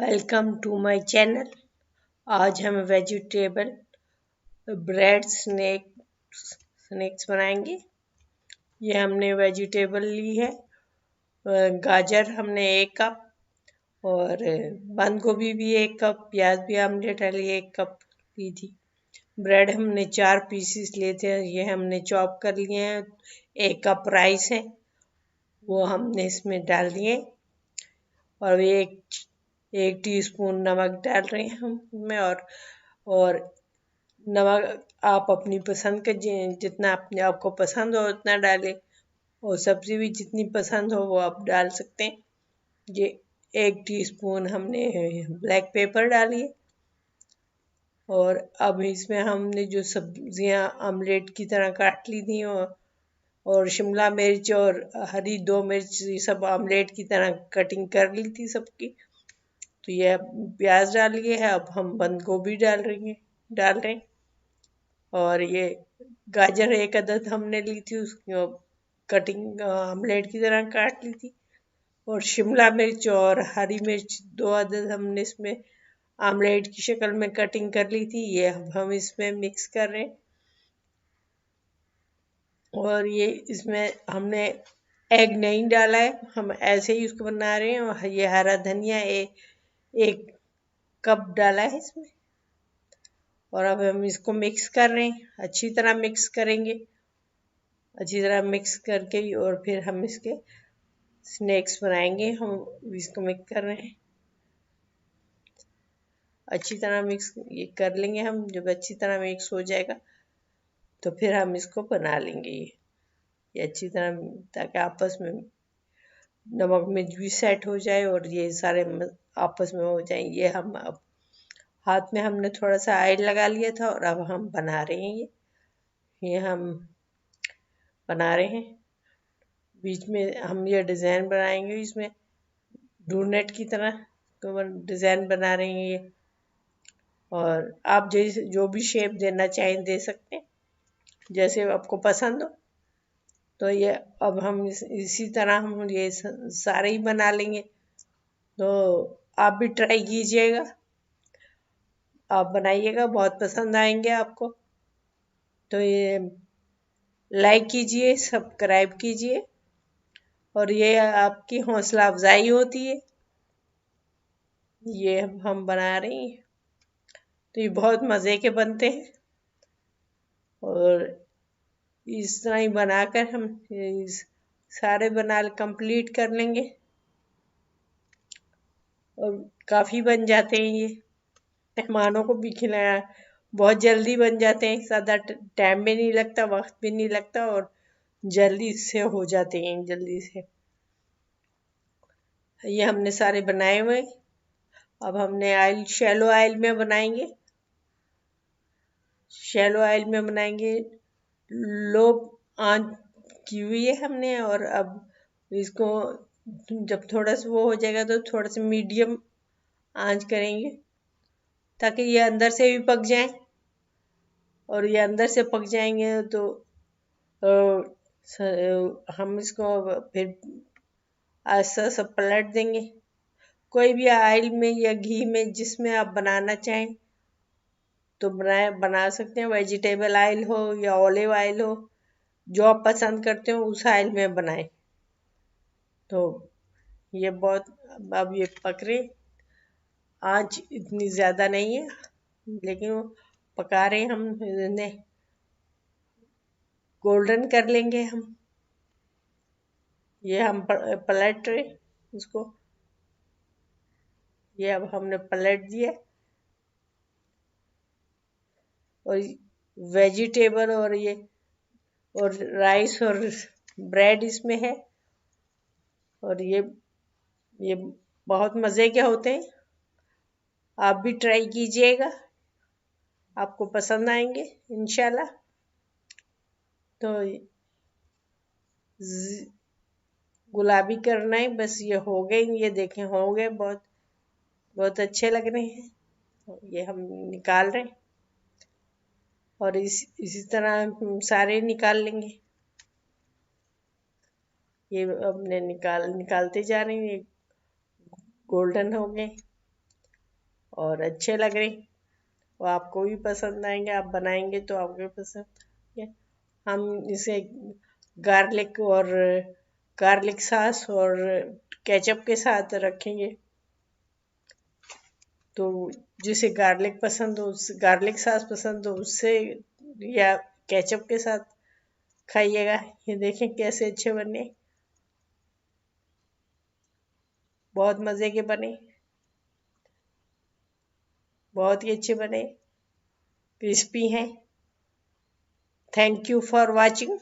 Welcome to my channel. आज हम vegetable bread snacks बनाएंगे। ये हमने वेजिटेबल ली है। गाजर हमने 1 कप और बंद गोभी भी 1 कप, प्याज भी हमने डाली 1 कप ली थी। ब्रेड हमने 4 पीसेस लिए थे, ये हमने चॉप कर लिए हैं। 1 कप राइस है, वो हमने इसमें डाल दिए और एक टीस्पून नमक डाल रहे हैं हम इसमें। और नमक आप अपनी पसंद के जितना अपने आपको पसंद हो उतना डालें, और सब्जी भी जितनी पसंद हो वो आप डाल सकते हैं। ये 1 टीस्पून हमने ब्लैक पेपर डाली है। और अब इसमें हमने जो सब्जियां ऑमलेट की तरह काट ली थी और शिमला मिर्च और हरी 2 मिर्च, ये सब ऑमलेट की तरह कटिंग कर ली थी सबकी। तो ये प्याज डाल लिए है, अब हम बंद गोभी डाल रहे हैं। और ये गाजर 1 अदद हमने ली थी, उसकी कटिंग ऑमलेट की तरह काट ली थी। और शिमला मिर्च और हरी मिर्च 2 अदद हमने इसमें ऑमलेट की शक्ल में कटिंग कर ली थी, ये अब हम इसमें मिक्स कर रहे हैं। और ये इसमें हमने एग नहीं डाला है, हम ऐसे ही उसको बना रहे हैं। और ये हरा धनिया 1 कप डाला है इसमें। और अब हम इसको मिक्स कर रहे हैं, अच्छी तरह मिक्स करेंगे, अच्छी तरह मिक्स करके और फिर हम इसके स्नैक्स बनाएंगे। हम इसको मिक्स कर रहे हैं, अच्छी तरह मिक्स ये कर लेंगे हम। जब अच्छी तरह मिक्स हो जाएगा तो फिर हम इसको बना लेंगे ये अच्छी तरह, ताकि आपस में नमक मिर्च भी सेट हो जाए और ये सारे आपस में हो जाए। ये हम अब हाथ में हमने थोड़ा सा ऑयल लगा लिया था और अब हम बना रहे हैं ये हम बना रहे हैं। बीच में हम ये डिज़ाइन बनाएंगे, इसमें डोनट की तरह डिज़ाइन बना रहे हैं ये। और आप जैसे जो भी शेप देना चाहें दे सकते हैं, जैसे आपको पसंद हो। तो ये अब हम इसी तरह हम ये सारे ही बना लेंगे। तो आप भी ट्राई कीजिएगा, आप बनाइएगा, बहुत पसंद आएंगे आपको। तो ये लाइक कीजिए, सब्सक्राइब कीजिए, और ये आपकी हौसला अफजाई होती है। ये हम बना रहे हैं, तो ये बहुत मज़े के बनते हैं। और इस तरह ही बनाकर हम सारे बना कंप्लीट कर लेंगे और काफ़ी बन जाते हैं ये। मेहमानों को भी खिलाया, बहुत जल्दी बन जाते हैं, ज़्यादा टाइम भी नहीं लगता, वक्त भी नहीं लगता, और जल्दी से हो जाते हैं जल्दी से। ये हमने सारे बनाए हुए। अब हमने शैलो ऑयल में बनाएंगे, शैलो ऑयल में बनाएंगे। लो आंच की हुई है हमने, और अब इसको जब थोड़ा सा वो हो जाएगा तो थोड़ा सा मीडियम आंच करेंगे, ताकि ये अंदर से भी पक जाए। और ये अंदर से पक जाएंगे तो हम इसको फिर ऐसा सब पलट देंगे। कोई भी ऑयल में या घी में जिसमें आप बनाना चाहें तो बना सकते हैं। वेजिटेबल ऑयल हो या ऑलिव ऑयल हो, जो आप पसंद करते हो उस ऑयल में बनाएं। तो ये बहुत अब ये पक रहे, आँच इतनी ज़्यादा नहीं है, लेकिन वो पका रहे हम इन्हें, गोल्डन कर लेंगे हम। ये हम पलट रहे इसको, ये अब हमने पलट दिया। और वेजिटेबल और ये और राइस और ब्रेड इसमें है, और ये बहुत मज़े के होते हैं। आप भी ट्राई कीजिएगा, आपको पसंद आएंगे इंशाल्लाह। तो गुलाबी करना है बस, ये हो गए, ये देखें हो गए, बहुत बहुत अच्छे लग रहे हैं। ये हम निकाल रहे हैं और इसी तरह हम सारे निकाल लेंगे। ये हमने निकालते जा रहे हैं, ये गोल्डन हो गए। और अच्छे लग रहे, वो आपको भी पसंद आएंगे। आप बनाएंगे तो आपको भी पसंद आएंगे। हम इसे गार्लिक सॉस और केचप के साथ रखेंगे। तो जिसे गार्लिक सॉस पसंद हो उससे, या केचप के साथ खाइएगा। ये देखें कैसे अच्छे बने, बहुत मज़े के बने, बहुत ही अच्छे बने, क्रिस्पी हैं। Thank you for watching.